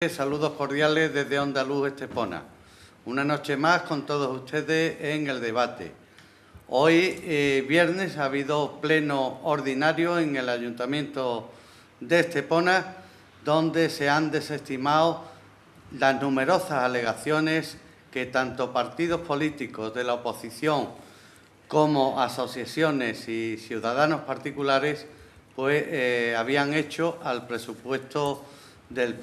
Saludos cordiales desde Onda Luz Estepona. Una noche más con todos ustedes en el debate. Hoy, viernes, ha habido pleno ordinario en el Ayuntamiento de Estepona, donde se han desestimado las numerosas alegaciones que tanto partidos políticos de la oposición como asociaciones y ciudadanos particulares habían hecho al presupuesto de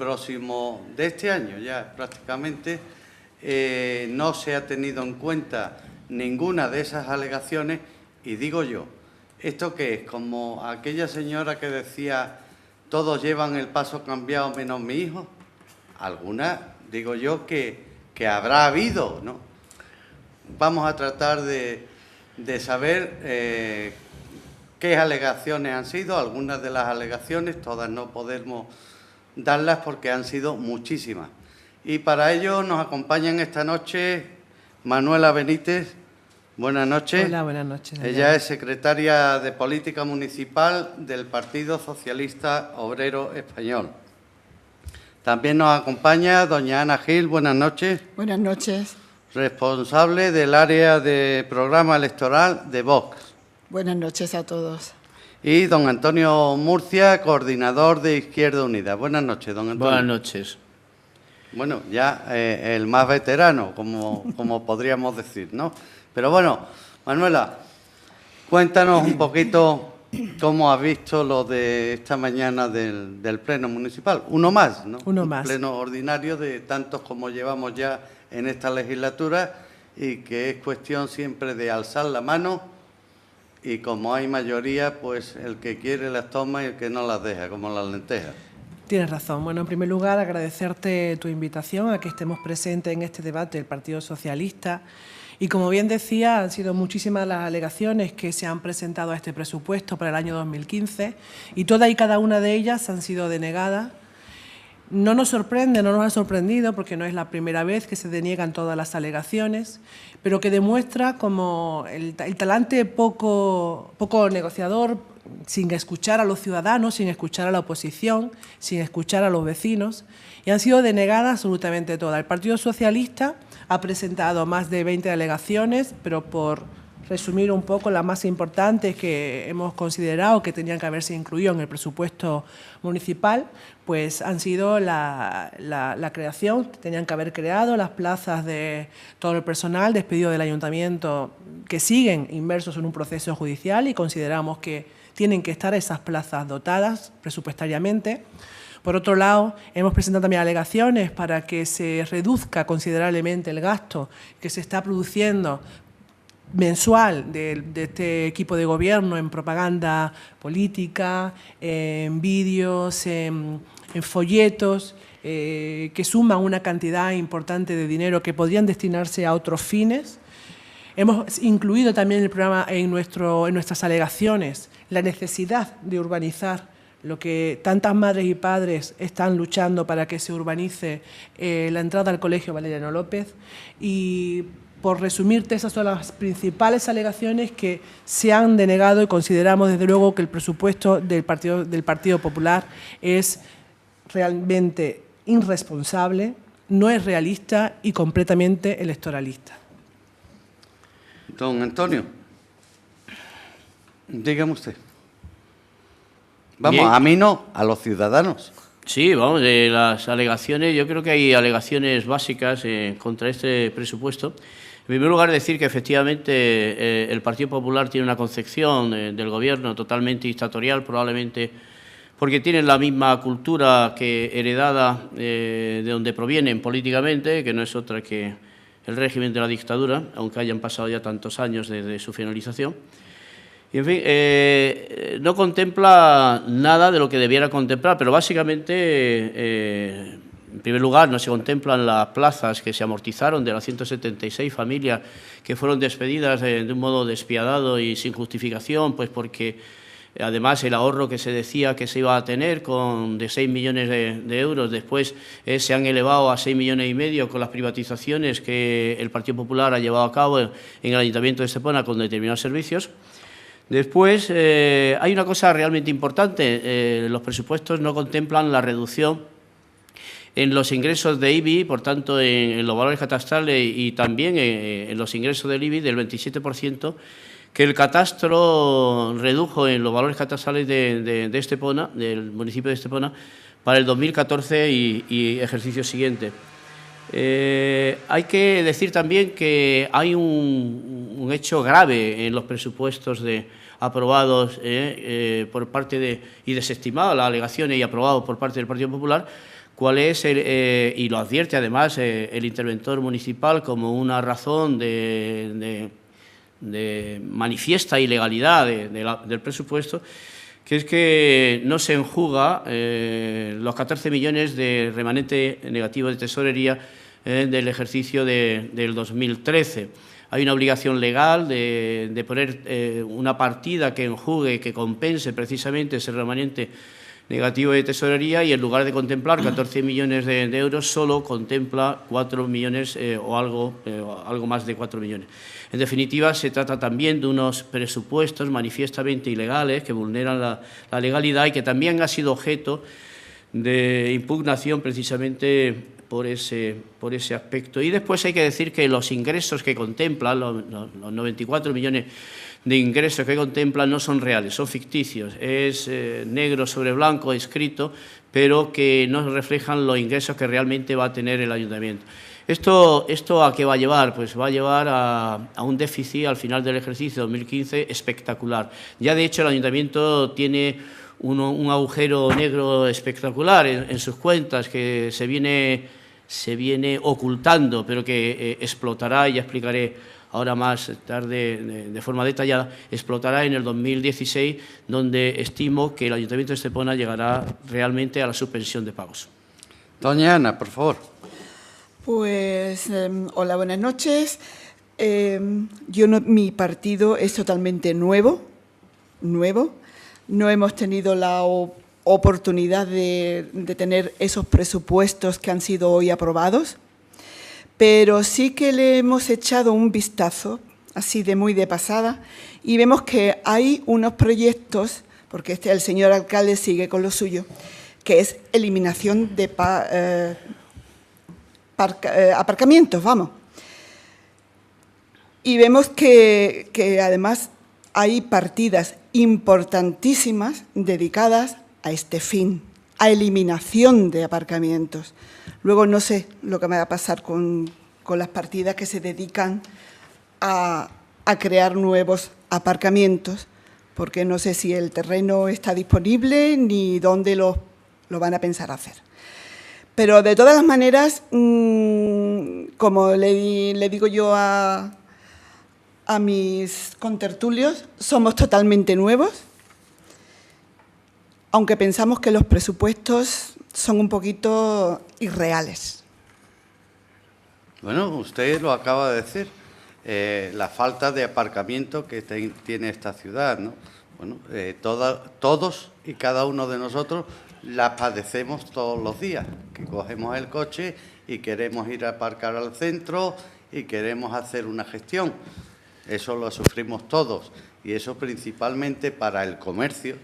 este año. Ya prácticamente no se ha tenido en cuenta ninguna de esas alegaciones y digo yo, ¿esto qué es? Como aquella señora que decía todos llevan el paso cambiado menos mi hijo. Alguna, digo yo, que habrá habido, ¿no? Vamos a tratar de saber qué alegaciones han sido. Algunas de las alegaciones, todas no podemos darlas porque han sido muchísimas. Y para ello nos acompañan esta noche Manuela Benítez. Buenas noches. Hola, buenas noches. Ella es secretaria de Política Municipal del Partido Socialista Obrero Español. También nos acompaña doña Ana Gil. Buenas noches. Buenas noches. Responsable del área de programa electoral de Vox. Buenas noches a todos. Y don Antonio Murcia, coordinador de Izquierda Unida. Buenas noches, don Antonio. Buenas noches. Bueno, ya el más veterano, como podríamos decir, ¿no? Pero bueno, Manuela, cuéntanos un poquito cómo has visto lo de esta mañana del Pleno Municipal. Uno más, ¿no? Uno más. Un pleno ordinario de tantos como llevamos ya en esta legislatura y que es cuestión siempre de alzar la mano. Y como hay mayoría, pues el que quiere las toma y el que no las deja, como las lentejas. Tienes razón. Bueno, en primer lugar, agradecerte tu invitación a que estemos presentes en este debate del Partido Socialista. Y como bien decía, han sido muchísimas las alegaciones que se han presentado a este presupuesto para el año 2015 y todas y cada una de ellas han sido denegadas. No nos sorprende, no nos ha sorprendido porque no es la primera vez que se deniegan todas las alegaciones, pero que demuestra como el talante poco negociador, sin escuchar a los ciudadanos, sin escuchar a la oposición, sin escuchar a los vecinos, y han sido denegadas absolutamente todas. El Partido Socialista ha presentado más de 20 alegaciones, pero por resumir un poco las más importantes que hemos considerado que tenían que haberse incluido en el presupuesto municipal, pues han sido la creación, tenían que haber creado las plazas de todo el personal despedido del ayuntamiento que siguen inmersos en un proceso judicial y consideramos que tienen que estar esas plazas dotadas presupuestariamente. Por otro lado, hemos presentado también alegaciones para que se reduzca considerablemente el gasto que se está produciendo mensual de este equipo de gobierno en propaganda política, en vídeos, en folletos, que suman una cantidad importante de dinero que podrían destinarse a otros fines. Hemos incluido también en el programa, en nuestras alegaciones, la necesidad de urbanizar lo que tantas madres y padres están luchando para que se urbanice la entrada al Colegio Valeriano López. Y por resumirte, esas son las principales alegaciones que se han denegado y consideramos desde luego que el presupuesto del Partido Popular es realmente irresponsable, no es realista y completamente electoralista. Don Antonio, dígame usted. Vamos, bien. A mí no, a los ciudadanos. Sí, vamos, de las alegaciones, yo creo que hay alegaciones básicas contra este presupuesto. En primer lugar, decir que efectivamente el Partido Popular tiene una concepción del gobierno totalmente dictatorial, probablemente porque tienen la misma cultura que heredada de donde provienen políticamente, que no es otra que el régimen de la dictadura, aunque hayan pasado ya tantos años desde su finalización. Y, en fin, no contempla nada de lo que debiera contemplar, pero básicamente, en primer lugar, no se contemplan las plazas que se amortizaron de las 176 familias que fueron despedidas de un modo despiadado y sin justificación, pues porque además el ahorro que se decía que se iba a tener de 6 millones de euros, después se han elevado a 6,5 millones con las privatizaciones que el Partido Popular ha llevado a cabo en el Ayuntamiento de Estepona con determinados servicios. Después, hay una cosa realmente importante, los presupuestos no contemplan la reducción en los ingresos de IBI, por tanto, en los valores catastrales y también en los ingresos del IBI del 27%, que el catastro redujo en los valores catastrales de Estepona, del municipio de Estepona, para el 2014 y ejercicio siguiente. Hay que decir también que hay un hecho grave en los presupuestos aprobados por parte y desestimados las alegaciones y aprobados por parte del Partido Popular, cuál es, y lo advierte además el interventor municipal como una razón de manifiesta ilegalidad del presupuesto, que es que no se enjuga los 14 millones de remanente negativo de tesorería del ejercicio del 2013. Hay una obligación legal de poner una partida que enjugue, que compense precisamente ese remanente negativo de tesorería, y en lugar de contemplar 14 millones de euros, solo contempla 4 millones o algo más de 4 millones. En definitiva, se trata también de unos presupuestos manifiestamente ilegales que vulneran la legalidad y que también ha sido objeto de impugnación precisamente por ese aspecto. Y después hay que decir que los ingresos que contemplan, los 94 millones de ingresos que contemplan, no son reales, son ficticios. Es negro sobre blanco escrito, pero que no reflejan los ingresos que realmente va a tener el ayuntamiento. ¿Esto a qué va a llevar? Pues va a llevar a un déficit al final del ejercicio 2015 espectacular. Ya, de hecho, el ayuntamiento tiene un agujero negro espectacular en sus cuentas que se viene ocultando, pero que explotará, y ya explicaré ahora más tarde de forma detallada, explotará en el 2016, donde estimo que el Ayuntamiento de Estepona llegará realmente a la suspensión de pagos. Doña Ana, por favor. Pues, hola, buenas noches. Mi partido es totalmente nuevo. No hemos tenido la oportunidad de tener esos presupuestos que han sido hoy aprobados, pero sí que le hemos echado un vistazo, así de pasada, y vemos que hay unos proyectos, porque el señor alcalde sigue con lo suyo, que es eliminación de aparcamientos, vamos. Y vemos que además hay partidas importantísimas dedicadas a este fin, a eliminación de aparcamientos. Luego no sé lo que me va a pasar con las partidas que se dedican a crear nuevos aparcamientos, porque no sé si el terreno está disponible ni dónde lo van a pensar hacer. Pero de todas las maneras, como le digo yo a mis contertulios, somos totalmente nuevos, aunque pensamos que los presupuestos son un poquito irreales. Bueno, usted lo acaba de decir, la falta de aparcamiento que tiene esta ciudad, ¿no? Bueno, todos y cada uno de nosotros la padecemos todos los días, que cogemos el coche y queremos ir a aparcar al centro y queremos hacer una gestión. Eso lo sufrimos todos, y eso principalmente para el comercio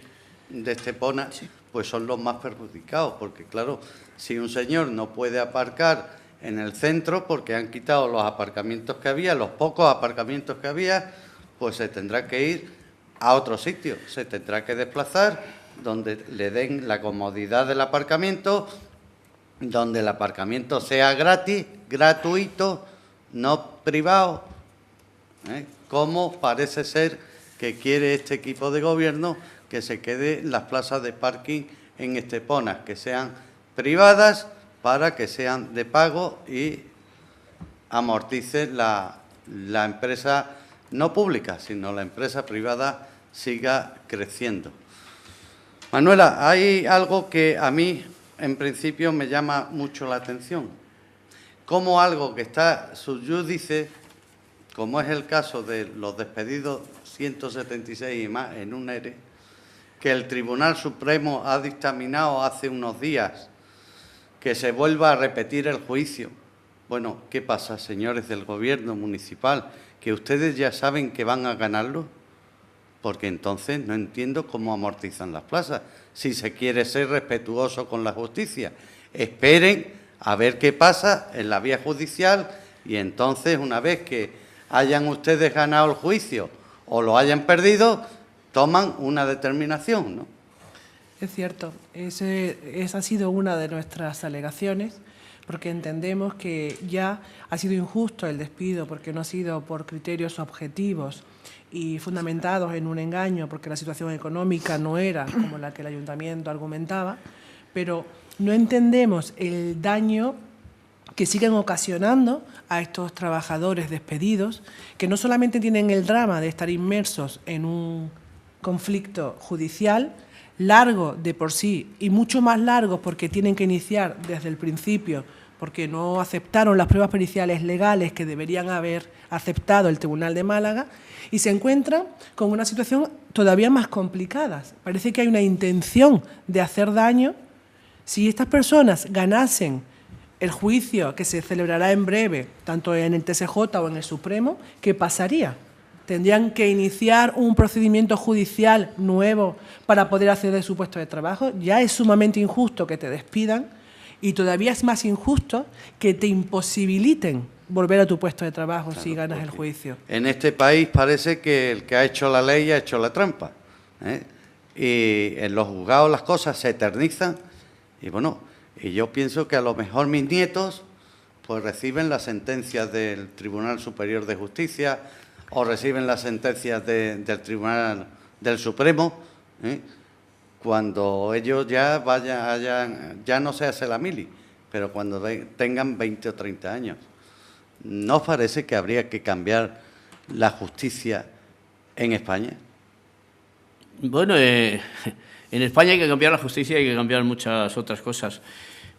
de Estepona, pues son los más perjudicados, porque claro, si un señor no puede aparcar en el centro porque han quitado los aparcamientos que había, los pocos aparcamientos que había, pues se tendrá que ir a otro sitio, se tendrá que desplazar donde le den la comodidad del aparcamiento, donde el aparcamiento sea gratis, gratuito, no privado, como parece ser que quiere este equipo de gobierno, que se quede las plazas de parking en Estepona, que sean privadas para que sean de pago y amortice la empresa no pública, sino la empresa privada siga creciendo. Manuela, hay algo que a mí, en principio, me llama mucho la atención. Como algo que está sub iudice, como es el caso de los despedidos 176 y más en un ERE, que el Tribunal Supremo ha dictaminado hace unos días que se vuelva a repetir el juicio. Bueno, ¿qué pasa, señores del Gobierno municipal? ¿Que ustedes ya saben que van a ganarlo? Porque entonces no entiendo cómo amortizan las plazas. Si se quiere ser respetuoso con la justicia, esperen a ver qué pasa en la vía judicial y entonces, una vez que hayan ustedes ganado el juicio o lo hayan perdido, toman una determinación, ¿no? Es cierto, esa ha sido una de nuestras alegaciones, porque entendemos que ya ha sido injusto el despido, porque no ha sido por criterios objetivos y fundamentados en un engaño, porque la situación económica no era como la que el ayuntamiento argumentaba, pero no entendemos el daño que siguen ocasionando a estos trabajadores despedidos, que no solamente tienen el drama de estar inmersos en un conflicto judicial, largo de por sí y mucho más largo porque tienen que iniciar desde el principio, porque no aceptaron las pruebas periciales legales que deberían haber aceptado el Tribunal de Málaga, y se encuentran con una situación todavía más complicada. Parece que hay una intención de hacer daño. Si estas personas ganasen el juicio que se celebrará en breve, tanto en el TSJ o en el Supremo, ¿qué pasaría? ¿Tendrían que iniciar un procedimiento judicial nuevo para poder acceder a su puesto de trabajo? Ya es sumamente injusto que te despidan y todavía es más injusto que te imposibiliten volver a tu puesto de trabajo, claro, si ganas el juicio. En este país parece que el que ha hecho la ley ha hecho la trampa, ¿eh? Y en los juzgados las cosas se eternizan y bueno, y yo pienso que a lo mejor mis nietos pues reciben las sentencias del Tribunal Superior de Justicia o reciben las sentencias del Tribunal del Supremo, ¿eh? Cuando ellos ya ya no se hace la mili, pero cuando tengan 20 o 30 años. ¿No os parece que habría que cambiar la justicia en España? Bueno, en España hay que cambiar la justicia y hay que cambiar muchas otras cosas,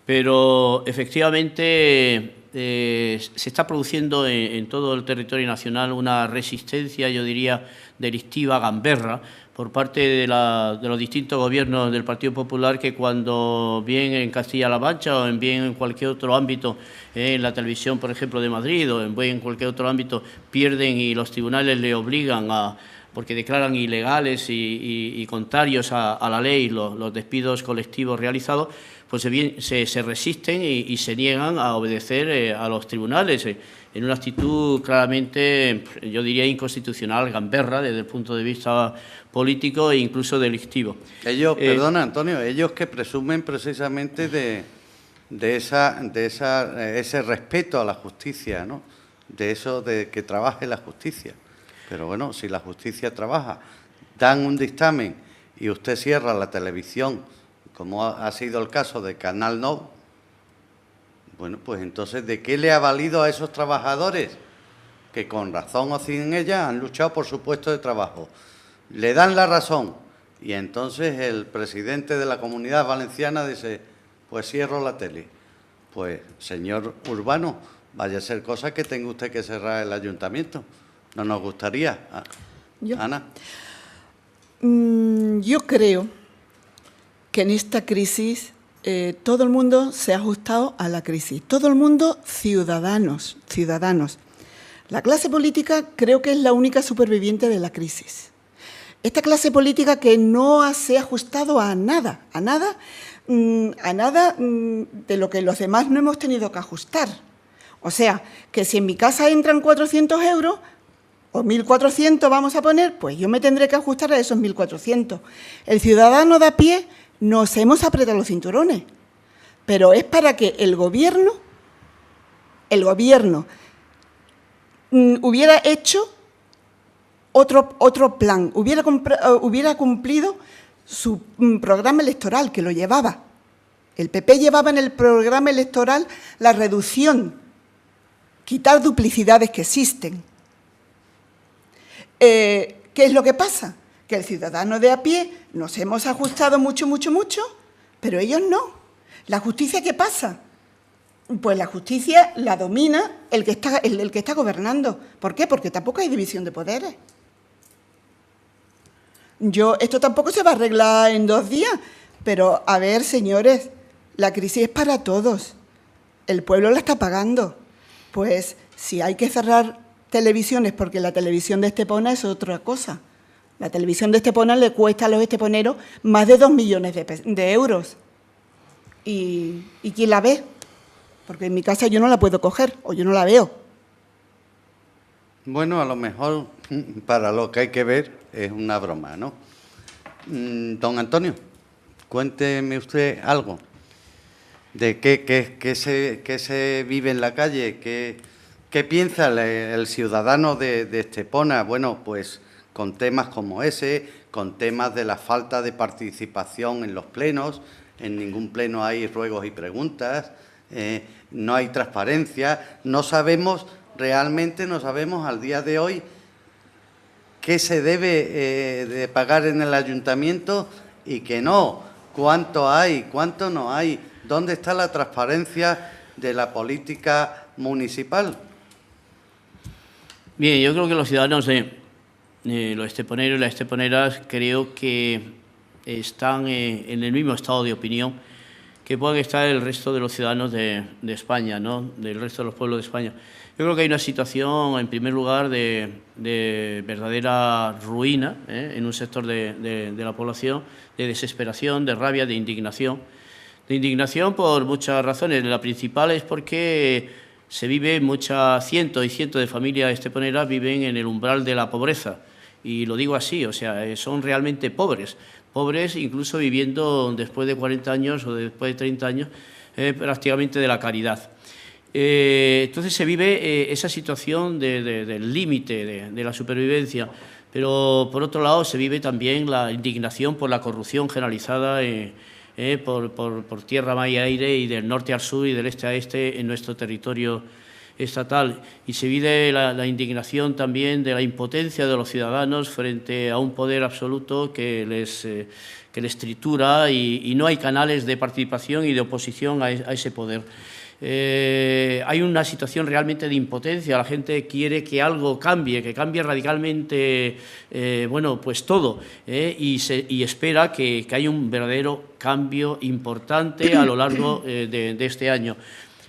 pero efectivamente se está produciendo en todo el territorio nacional una resistencia, yo diría, delictiva, gamberra, por parte de los distintos gobiernos del Partido Popular, que cuando bien en Castilla-La Mancha o bien en cualquier otro ámbito, en la televisión, por ejemplo, de Madrid, o bien en cualquier otro ámbito, pierden y los tribunales le obligan porque declaran ilegales y contrarios a la ley los despidos colectivos realizados, pues se resisten y se niegan a obedecer a los tribunales, en una actitud claramente, yo diría, inconstitucional, gamberra, desde el punto de vista político e incluso delictivo. Ellos, perdona, Antonio, ellos que presumen precisamente de ese respeto a la justicia, ¿no? De eso de que trabaje la justicia. Pero bueno, si la justicia trabaja, dan un dictamen y usted cierra la televisión, como ha sido el caso de Canal Nou, bueno, pues entonces, ¿de qué le ha valido a esos trabajadores que con razón o sin ella han luchado por su puesto de trabajo? Le dan la razón y entonces el presidente de la Comunidad Valenciana dice, pues cierro la tele. Pues, señor Urbano, vaya a ser cosa que tenga usted que cerrar el ayuntamiento. ¿No nos gustaría? Ana. Yo creo que en esta crisis todo el mundo se ha ajustado a la crisis. Todo el mundo ciudadanos. La clase política creo que es la única superviviente de la crisis. Esta clase política que no se ha ajustado a nada de lo que los demás no hemos tenido que ajustar. O sea, que si en mi casa entran 400 euros, o 1.400 vamos a poner, pues yo me tendré que ajustar a esos 1.400. El ciudadano de a pie nos hemos apretado los cinturones, pero es para que el gobierno hubiera hecho otro plan, hubiera cumplido su programa electoral, que lo llevaba. El PP llevaba en el programa electoral la reducción, quitar duplicidades que existen. ¿Qué es lo que pasa? Que el ciudadano de a pie nos hemos ajustado mucho, pero ellos no. ¿La justicia qué pasa? Pues la justicia la domina el que está gobernando. ¿Por qué? Porque tampoco hay división de poderes. Esto tampoco se va a arreglar en 2 días, pero a ver, señores, la crisis es para todos. El pueblo la está pagando. Pues si hay que cerrar televisiones, porque la televisión de Estepona es otra cosa. La televisión de Estepona le cuesta a los esteponeros más de 2 millones de euros. ¿Y quién la ve? porque en mi casa yo no la puedo coger o yo no la veo. Bueno, a lo mejor para lo que hay que ver es una broma, ¿no? Don Antonio, cuénteme usted algo de qué se vive en la calle, qué piensa el ciudadano de Estepona. Bueno, pues con temas como ese, con temas de la falta de participación en los plenos, en ningún pleno hay ruegos y preguntas, no hay transparencia, no sabemos al día de hoy qué se debe de pagar en el ayuntamiento y qué no, cuánto hay, cuánto no hay, dónde está la transparencia de la política municipal. Bien, yo creo que los ciudadanos los esteponeros y las esteponeras creo que están en el mismo estado de opinión que puedan estar el resto de los ciudadanos de España, ¿no? Del resto de los pueblos de España. Yo creo que hay una situación, en primer lugar, de verdadera ruina en un sector de la población, de desesperación, de rabia, de indignación. De indignación por muchas razones. La principal es porque se vive cientos y cientos de familias esteponeras viven en el umbral de la pobreza. Y lo digo así, o sea, son realmente pobres incluso viviendo después de 40 años o después de 30 años prácticamente de la caridad. Entonces se vive esa situación del límite de la supervivencia, pero por otro lado se vive también la indignación por la corrupción generalizada por tierra, mar y aire y del norte al sur y del este a este en nuestro territorio estatal, y se vive la indignación también de la impotencia de los ciudadanos frente a un poder absoluto que les tritura y no hay canales de participación y de oposición a ese poder. Hay una situación realmente de impotencia, la gente quiere que algo cambie, que cambie radicalmente, bueno, pues todo, y espera que haya un verdadero cambio importante a lo largo de este año.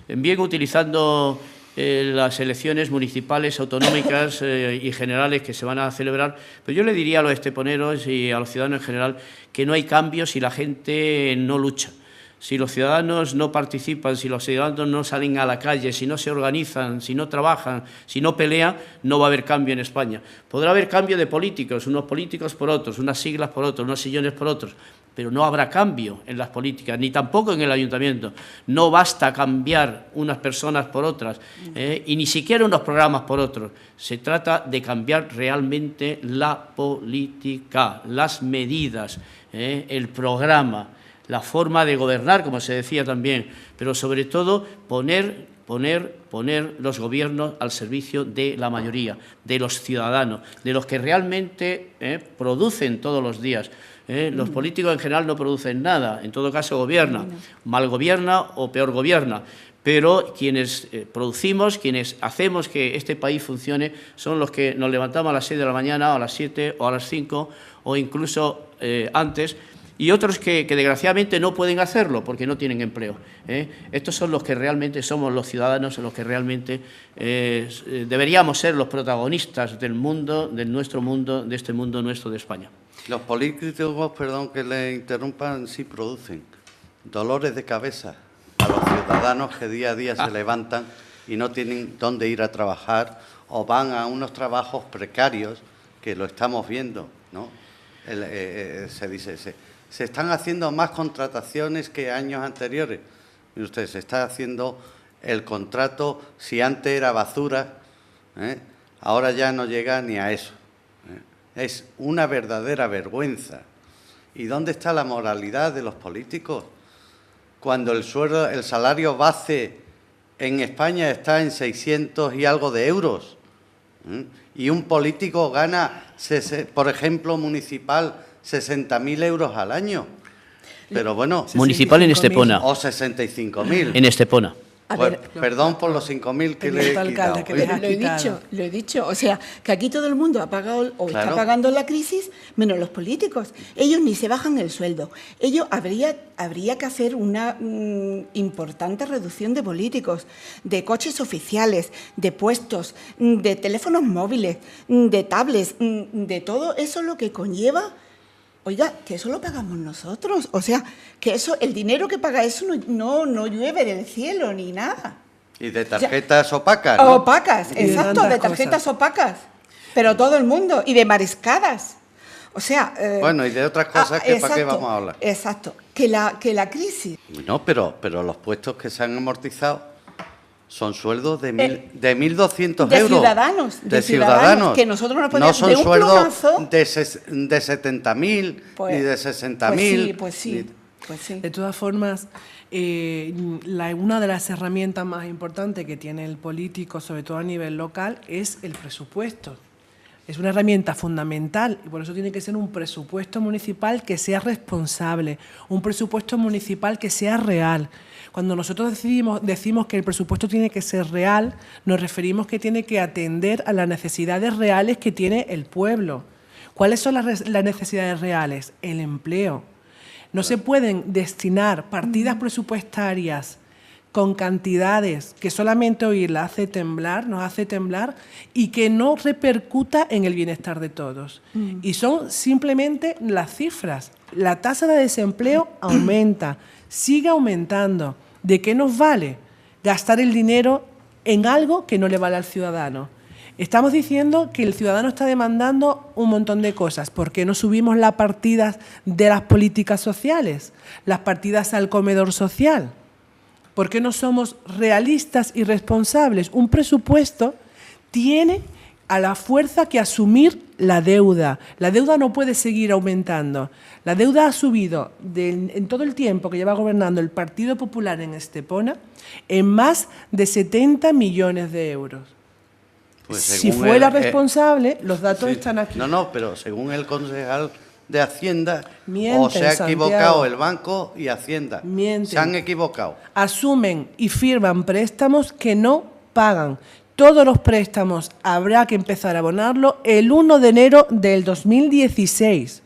Bien, utilizando las elecciones municipales, autonómicas y generales que se van a celebrar, pero yo le diría a los esteponeros y a los ciudadanos en general que no hay cambio si la gente no lucha. Si los ciudadanos no participan, si los ciudadanos no salen a la calle, si no se organizan, si no trabajan, si no pelean, no va a haber cambio en España. Podrá haber cambio de políticos, unos políticos por otros, unas siglas por otros, unos sillones por otros, pero no habrá cambio en las políticas, ni tampoco en el ayuntamiento. No basta cambiar unas personas por otras, y ni siquiera unos programas por otros. Se trata de cambiar realmente la política, las medidas, el programa, la forma de gobernar, como se decía también, pero sobre todo poner los gobiernos al servicio de la mayoría, de los ciudadanos, de los que realmente producen todos los días. Los políticos en general no producen nada, en todo caso gobiernan, mal gobierna o peor gobierna, pero quienes producimos, quienes hacemos que este país funcione, son los que nos levantamos a las 6 de la mañana, o a las 7 o a las 5 o incluso antes, y otros que desgraciadamente no pueden hacerlo porque no tienen empleo. Estos son los que realmente somos los ciudadanos, los que realmente deberíamos ser los protagonistas del mundo, de este mundo nuestro de España. Los políticos, perdón que le interrumpan, sí producen dolores de cabeza a los ciudadanos que día a día se levantan y no tienen dónde ir a trabajar o van a unos trabajos precarios, que lo estamos viendo, ¿no? Se están haciendo más contrataciones que años anteriores. Mire usted, se está haciendo el contrato, si antes era basura, ahora ya no llega ni a eso. Es una verdadera vergüenza. ¿Y dónde está la moralidad de los políticos? Cuando el salario base en España está en 600 y algo de euros, y un político gana, por ejemplo, municipal, 60.000 euros al año. Pero bueno... Municipal en Estepona. O 65.000. En Estepona. Pues, perdón por los 5.000 que le he quitado. Lo he dicho. O sea, que aquí todo el mundo ha pagado o Claro. está pagando la crisis, menos los políticos. Ellos ni se bajan el sueldo. Habría que hacer una importante reducción de políticos, de coches oficiales, de puestos, de teléfonos móviles, de tablets, de todo eso lo que conlleva Oiga, que eso lo pagamos nosotros. O sea, que eso, el dinero que paga eso no llueve del cielo ni nada. Y de tarjetas opacas, ¿no? Opacas, Y de exacto, tantas de tarjetas cosas. opacas. Pero todo el mundo. Y de mariscadas. O sea... Bueno, y de otras cosas que para qué exacto, vamos a hablar. Exacto. Que la crisis... No, pero los puestos que se han amortizado son sueldos de 1.200 de euros. ciudadanos, de ciudadanos, ciudadanos. que nosotros no No podíamos- son de un sueldos plumazo. de 70.000 Pues- ni de 60.000. Pues sí, pues sí. De todas formas, una de las herramientas más importantes que tiene el político, sobre todo a nivel local, es el presupuesto. Es una herramienta fundamental y por eso tiene que ser un presupuesto municipal que sea responsable, un presupuesto municipal que sea real. Cuando nosotros decimos que el presupuesto tiene que ser real, nos referimos que tiene que atender a las necesidades reales que tiene el pueblo. ¿Cuáles son las necesidades reales? El empleo. No se pueden destinar partidas presupuestarias con cantidades que solamente oírla hace temblar, nos hace temblar, y que no repercuta en el bienestar de todos. Y son simplemente las cifras. La tasa de desempleo aumenta, sigue aumentando. ¿De qué nos vale gastar el dinero en algo que no le vale al ciudadano? Estamos diciendo que el ciudadano está demandando un montón de cosas. ¿Por qué no subimos las partidas de las políticas sociales? Las partidas al comedor social. ¿Por qué no somos realistas y responsables? Un presupuesto tiene a la fuerza que asumir la deuda. La deuda no puede seguir aumentando. La deuda ha subido en todo el tiempo que lleva gobernando el Partido Popular en Estepona en más de 70 millones de euros. Pues Si según fuera el- responsable, los datos sí. están aquí. No, pero según el concejal de Hacienda, Mienten, o se ha Santiago. equivocado el banco y Hacienda. Mienten. Se han equivocado. Asumen y firman préstamos que no pagan. Todos los préstamos habrá que empezar a abonarlo el 1 de enero del 2016.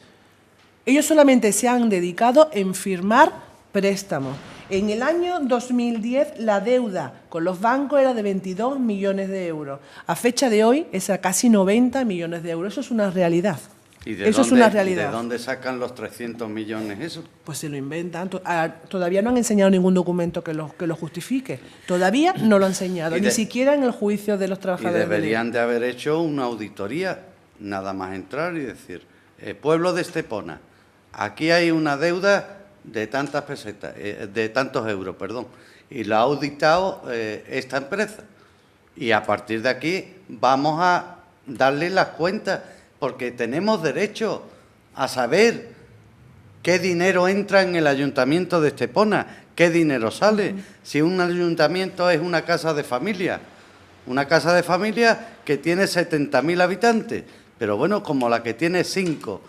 Ellos solamente se han dedicado en firmar préstamos. En el año 2010 la deuda con los bancos era de 22 millones de euros. A fecha de hoy es a casi 90 millones de euros. Eso es una realidad. ¿Y de Eso es dónde- una realidad. ¿De dónde sacan los 300 millones eso? Pues se lo inventan. Todavía no han enseñado ningún documento que lo justifique. Todavía no lo han enseñado, Y ni de- siquiera en el juicio de los Y trabajadores. deberían de haber hecho una auditoría, nada más entrar y decir, pueblo de Estepona, aquí hay una deuda de tantas pesetas, de tantos euros, perdón, y la ha auditado esta empresa. Y a partir de aquí vamos a darle las cuentas, porque tenemos derecho a saber qué dinero entra en el ayuntamiento de Estepona, qué dinero sale. Si un ayuntamiento es una casa de familia que tiene 70.000 habitantes, pero bueno, como la que tiene 5,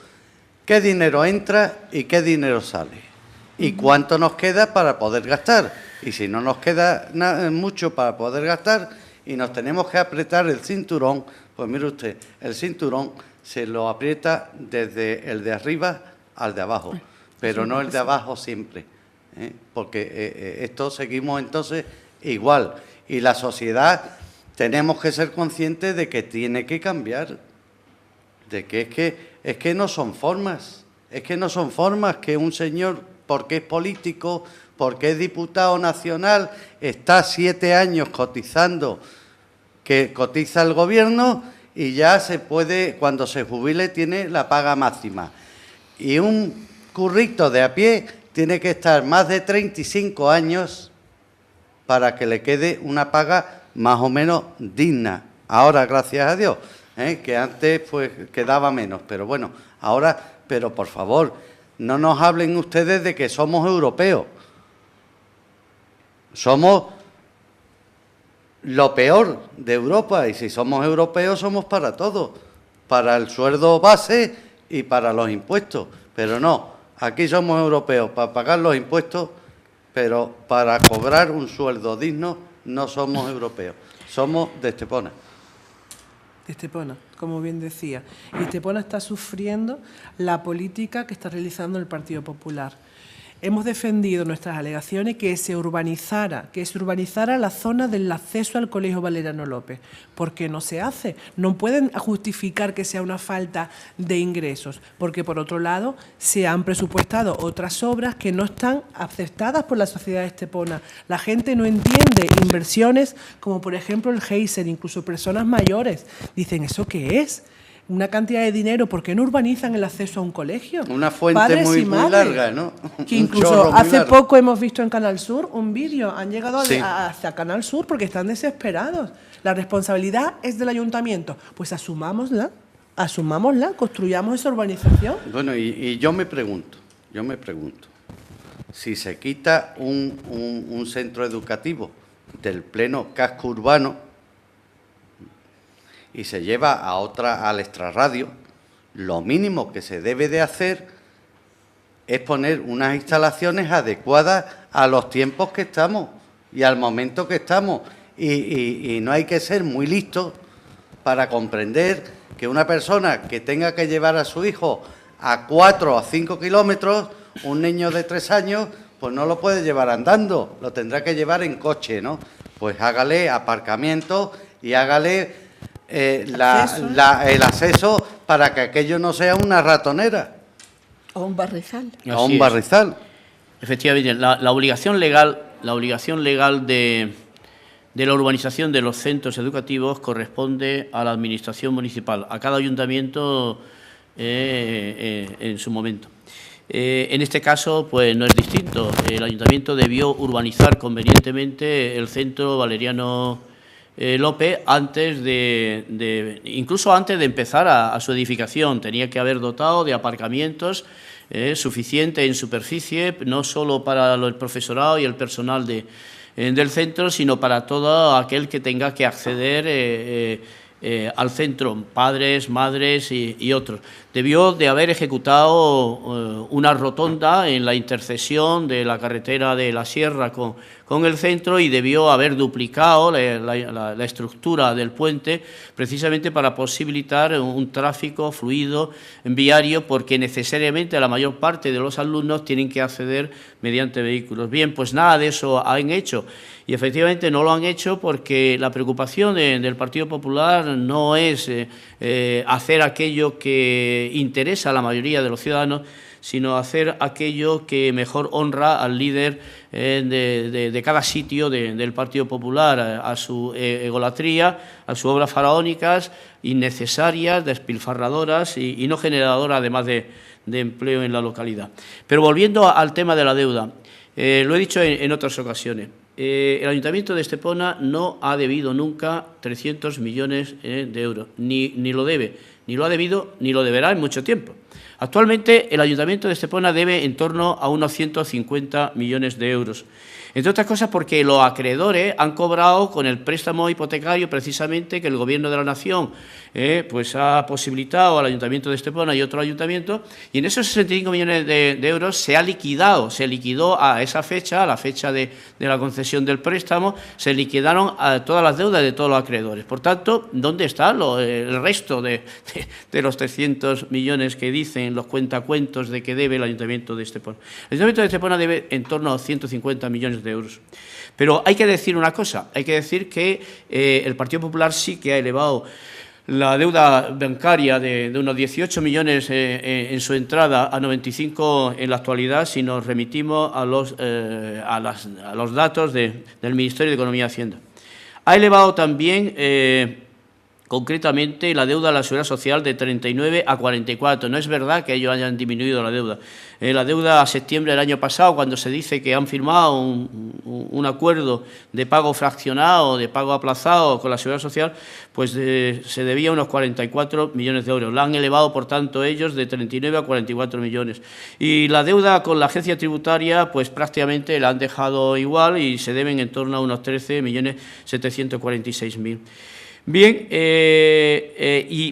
¿qué dinero entra y qué dinero sale? ¿Y cuánto nos queda para poder gastar? Y si no nos queda mucho para poder gastar y nos tenemos que apretar el cinturón, pues mire usted, el cinturón se lo aprieta desde el de arriba al de abajo, pero no el de abajo siempre, porque esto seguimos entonces igual. Y la sociedad tenemos que ser conscientes de que tiene que cambiar, de que es que no son formas, que un señor, porque es político, porque es diputado nacional, está 7 años cotizando, que cotiza el gobierno y ya se puede, cuando se jubile, tiene la paga máxima. Y un currito de a pie tiene que estar más de 35 años para que le quede una paga más o menos digna. Ahora, gracias a Dios, que antes pues quedaba menos, pero bueno, ahora, pero por favor, no nos hablen ustedes de que somos europeos. Somos lo peor de Europa, y si somos europeos somos para todo, para el sueldo base y para los impuestos, pero no, aquí somos europeos para pagar los impuestos, pero para cobrar un sueldo digno no somos europeos, somos de Estepona. De Estepona, como bien decía. Y Estepona está sufriendo la política que está realizando el Partido Popular. hemos defendido nuestras alegaciones que se urbanizara la zona del acceso al Colegio Valeriano López. ¿Por qué no se hace? No pueden justificar que sea una falta de ingresos, porque por otro lado se han presupuestado otras obras que no están aceptadas por la sociedad estepona. La gente no entiende inversiones como por ejemplo el Geyser, incluso personas mayores dicen, ¿eso qué es? Una cantidad de dinero, ¿por qué no urbanizan el acceso a un colegio? Una fuente Padres muy y madres, larga, ¿no? Que Un incluso chorro muy hace largo. poco hemos visto en Canal Sur un vídeo, han llegado Sí. hasta Canal Sur porque están desesperados. La responsabilidad es del ayuntamiento. Pues asumámosla, construyamos esa urbanización. Bueno, y yo me pregunto, si se quita un centro educativo del pleno casco urbano y se lleva al extrarradio, lo mínimo que se debe de hacer es poner unas instalaciones adecuadas a los tiempos que estamos y al momento que estamos. Y no hay que ser muy listo para comprender que una persona que tenga que llevar a su hijo a 4 o 5 kilómetros, un niño de 3 años, pues no lo puede llevar andando, lo tendrá que llevar en coche, ¿no? Pues hágale aparcamiento y hágale el acceso para que aquello no sea una ratonera. O un barrizal. O Así un es. barrizal. Efectivamente, la obligación legal de la urbanización de los centros educativos corresponde a la Administración municipal, a cada ayuntamiento en su momento. En este caso, pues no es distinto. El ayuntamiento debió urbanizar convenientemente el centro Valeriano López incluso antes de empezar a su edificación. Tenía que haber dotado de aparcamientos suficiente en superficie, no solo para el profesorado y el personal del centro, sino para todo aquel que tenga que acceder al centro, padres, madres y otros. Debió de haber ejecutado una rotonda en la intersección de la carretera de la Sierra con el centro y debió haber duplicado la estructura del puente precisamente para posibilitar un tráfico fluido viario, porque necesariamente la mayor parte de los alumnos tienen que acceder mediante vehículos. Bien, pues nada de eso han hecho. Y efectivamente no lo han hecho porque la preocupación del Partido Popular no es hacer aquello que interesa a la mayoría de los ciudadanos, sino hacer aquello que mejor honra al líder de cada sitio del Partido Popular, a su egolatría, a sus obras faraónicas, innecesarias, despilfarradoras y no generadoras, además de empleo en la localidad. Pero volviendo al tema de la deuda, lo he dicho en otras ocasiones. El Ayuntamiento de Estepona no ha debido nunca 300 millones de euros, ni lo debe, ni lo ha debido, ni lo deberá en mucho tiempo. Actualmente el Ayuntamiento de Estepona debe en torno a unos 150 millones de euros. Entre otras cosas porque los acreedores han cobrado con el préstamo hipotecario precisamente que el Gobierno de la Nación pues ha posibilitado al Ayuntamiento de Estepona y otro ayuntamiento, y en esos 65 millones de euros se liquidó a esa fecha, a la fecha de la concesión del préstamo, se liquidaron a todas las deudas de todos los acreedores. Por tanto, ¿dónde está el resto de los 300 millones que dicen los cuentacuentos de que debe el Ayuntamiento de Estepona? El Ayuntamiento de Estepona debe en torno a 150 millones de euros. Pero hay que decir una cosa, hay que decir que el Partido Popular sí que ha elevado la deuda bancaria de unos 18 millones en su entrada a 95 en la actualidad, si nos remitimos a los datos del Ministerio de Economía y Hacienda. Ha elevado también concretamente la deuda a la Seguridad Social de 39 a 44. No es verdad que ellos hayan disminuido la deuda. La deuda a septiembre del año pasado, cuando se dice que han firmado un acuerdo de pago fraccionado, de pago aplazado con la Seguridad Social, pues se debía unos 44 millones de euros. La han elevado, por tanto, ellos de 39 a 44 millones. Y la deuda con la agencia tributaria, pues prácticamente la han dejado igual y se deben en torno a unos 13.746.000. Bien,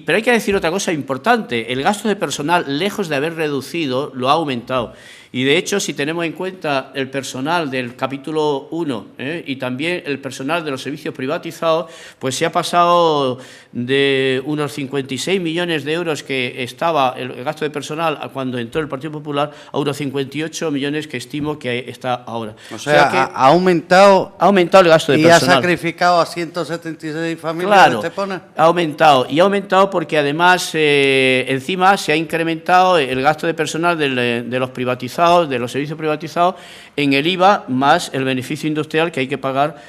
pero hay que decir otra cosa importante. El gasto de personal, lejos de haber reducido, lo ha aumentado. Y de hecho, si tenemos en cuenta el personal del capítulo 1 y también el personal de los servicios privatizados, pues se ha pasado de unos 56 millones de euros que estaba el gasto de personal cuando entró el Partido Popular a unos 58 millones que estimo que está ahora. O sea que ha aumentado el gasto de y personal. ha sacrificado a 176 familias Claro, de Estepona. ha aumentado porque además encima se ha incrementado el gasto de personal de los privatizados, de los servicios privatizados, en el IVA más el beneficio industrial que hay que pagar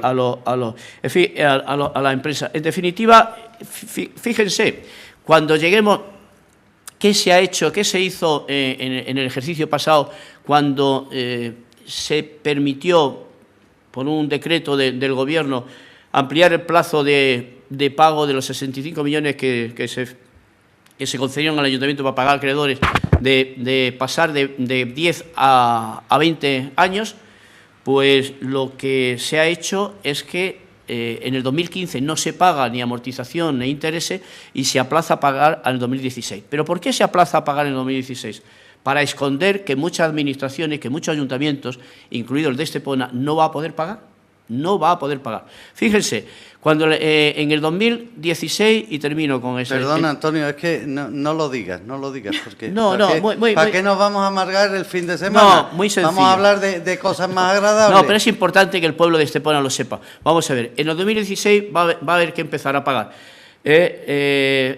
claro, a la empresa. En definitiva, fíjense, cuando lleguemos, ¿qué se ha hecho, qué se hizo en el ejercicio pasado cuando se permitió, por un decreto del Gobierno, ampliar el plazo de pago de los 65 millones que se concedieron al Ayuntamiento para pagar acreedores, de pasar de 10 a 20 años? Pues lo que se ha hecho es que en el 2015 no se paga ni amortización ni intereses y se aplaza a pagar al 2016. ¿Pero por qué se aplaza a pagar en el 2016? Para esconder que muchas administraciones, que muchos ayuntamientos, incluidos el de Estepona, no va a poder pagar. No va a poder pagar. Fíjense, cuando en el 2016, y termino con eso. Perdona, Antonio, es que no lo digas, porque ¿para qué nos vamos a amargar el fin de semana? No, muy sencillo. Vamos a hablar de cosas más agradables. No, pero es importante que el pueblo de Estepona lo sepa. Vamos a ver, en el 2016 va a haber que empezar a pagar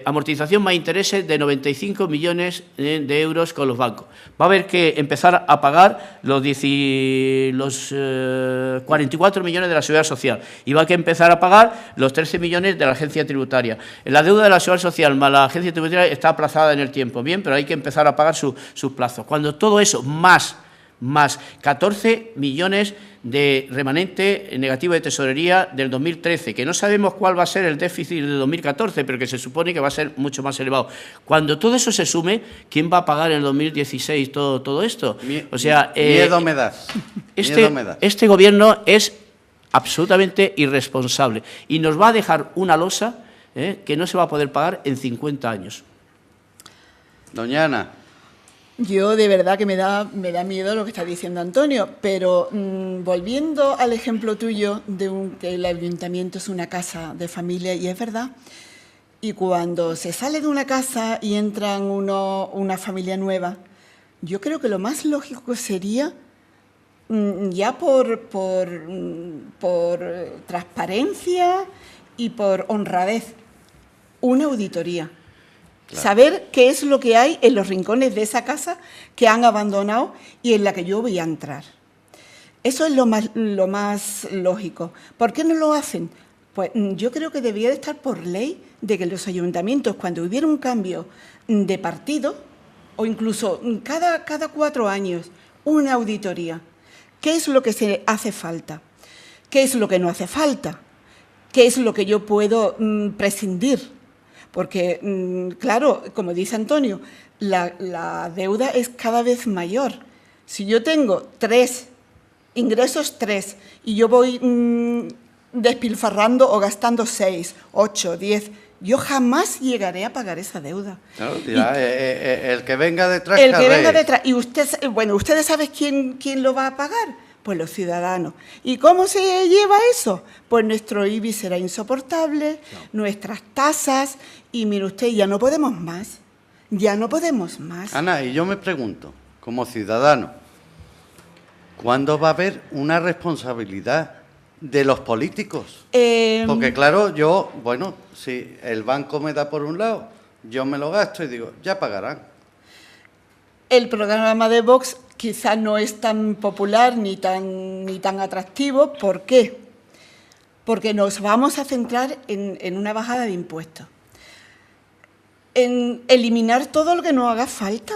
amortización más intereses de 95 millones de euros con los bancos. Va a haber que empezar a pagar los 44 millones de la Seguridad Social y va a haber que empezar a pagar los 13 millones de la Agencia Tributaria. La deuda de la Seguridad Social más la Agencia Tributaria está aplazada en el tiempo, bien, pero hay que empezar a pagar sus plazos. Cuando todo eso, más 14 millones de remanente negativo de tesorería del 2013, que no sabemos cuál va a ser el déficit de 2014, pero que se supone que va a ser mucho más elevado. Cuando todo eso se sume, ¿quién va a pagar en el 2016 todo esto? O sea, miedo me das. Este gobierno es absolutamente irresponsable y nos va a dejar una losa que no se va a poder pagar en 50 años. Doña Ana. Yo de verdad que me da miedo lo que está diciendo Antonio, pero volviendo al ejemplo tuyo de que el ayuntamiento es una casa de familia, y es verdad, y cuando se sale de una casa y entran una familia nueva, yo creo que lo más lógico sería, ya por transparencia y por honradez, una auditoría. Claro. Saber qué es lo que hay en los rincones de esa casa que han abandonado y en la que yo voy a entrar. Eso es lo más lógico. ¿Por qué no lo hacen? Pues yo creo que debería de estar por ley de que los ayuntamientos, cuando hubiera un cambio de partido, o incluso cada 4 años, una auditoría. ¿Qué es lo que se hace falta? ¿Qué es lo que no hace falta? ¿Qué es lo que yo puedo prescindir? Porque, claro, como dice Antonio, la deuda es cada vez mayor. Si yo tengo 3 ingresos, 3, y yo voy despilfarrando o gastando 6, 8, 10, yo jamás llegaré a pagar esa deuda. Claro, el que venga detrás. El que venga detrás. Y ustedes saben quién lo va a pagar. Pues los ciudadanos. ¿Y cómo se lleva eso? Pues nuestro IBI será insoportable, nuestras tasas, y mire usted, ya no podemos más. Ana, y yo me pregunto, como ciudadano, ¿cuándo va a haber una responsabilidad de los políticos? Porque claro, si el banco me da por un lado, yo me lo gasto y digo, ya pagarán. El programa de Vox quizás no es tan popular ni tan atractivo. ¿Por qué? Porque nos vamos a centrar en una bajada de impuestos, en eliminar todo lo que nos haga falta.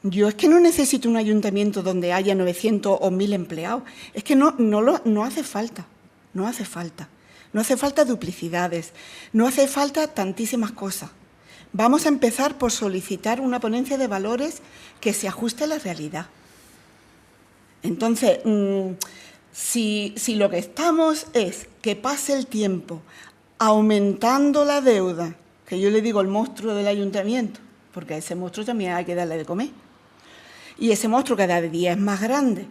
Yo es que no necesito un ayuntamiento donde haya 900 o 1000 empleados. Es que no hace falta. No hace falta duplicidades, no hace falta tantísimas cosas. Vamos a empezar por solicitar una ponencia de valores que se ajuste a la realidad. Entonces, si lo que estamos es que pase el tiempo aumentando la deuda, que yo le digo el monstruo del ayuntamiento, porque a ese monstruo también hay que darle de comer, y ese monstruo cada día es más grande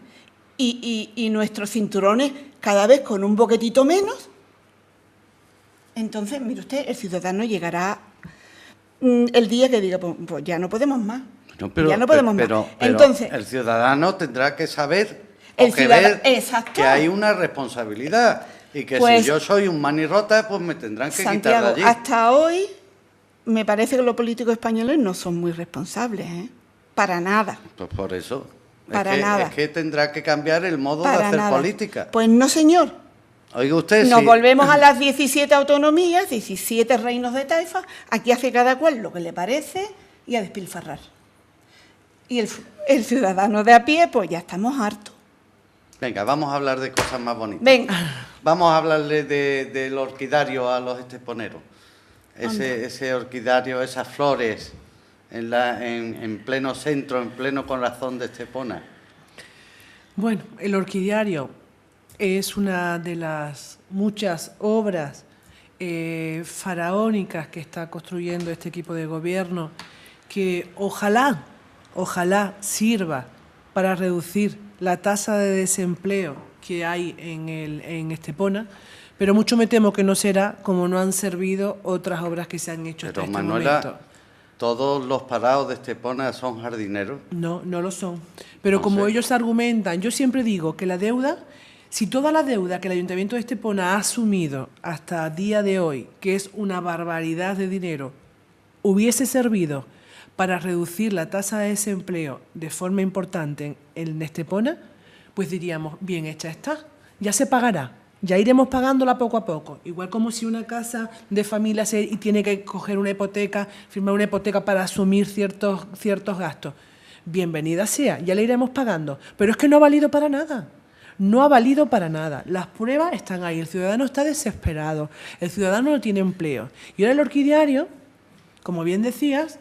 y nuestros cinturones cada vez con un boquetito menos, entonces, mire usted, el ciudadano llegará el día que diga, pues ya no podemos más. No, pero, ya no podemos pero, más. Entonces, el ciudadano tendrá que saber ver exacto, que hay una responsabilidad y que pues, si yo soy un manirrota, pues me tendrán que Santiago, quitar de allí. hasta hoy me parece que los políticos españoles no son muy responsables, para nada. Pues por eso. Para nada. Es que tendrá que cambiar el modo Para de hacer nada. política. Pues no, señor. Oiga usted, Nos sí. volvemos a las 17 autonomías, 17 reinos de taifa, aquí hace cada cual lo que le parece y a despilfarrar. Y el ciudadano de a pie, pues ya estamos hartos. Venga, vamos a hablar de cosas más bonitas. Venga. Vamos a hablarle del orquidario a los esteponeros. Ese orquidario, esas flores en pleno centro, en pleno corazón de Estepona. Bueno, el orquidiario es una de las muchas obras faraónicas que está construyendo este equipo de gobierno, que ojalá sirva para reducir la tasa de desempleo que hay en Estepona, pero mucho me temo que no será como no han servido otras obras que se han hecho hasta este momento. ¿Todos los parados de Estepona son jardineros? No, no lo son. Pero como ellos argumentan, yo siempre digo que la deuda, si toda la deuda que el Ayuntamiento de Estepona ha asumido hasta el día de hoy, que es una barbaridad de dinero, hubiese servido para reducir la tasa de desempleo de forma importante en Estepona, pues diríamos, bien hecha está, ya se pagará. Ya iremos pagándola poco a poco, igual como si una casa de familia y tiene que coger una hipoteca, firmar una hipoteca para asumir ciertos gastos. Bienvenida sea, ya le iremos pagando. Pero es que no ha valido para nada, no ha valido para nada. Las pruebas están ahí, el ciudadano está desesperado, el ciudadano no tiene empleo. Y ahora el orquidiario, como bien decías,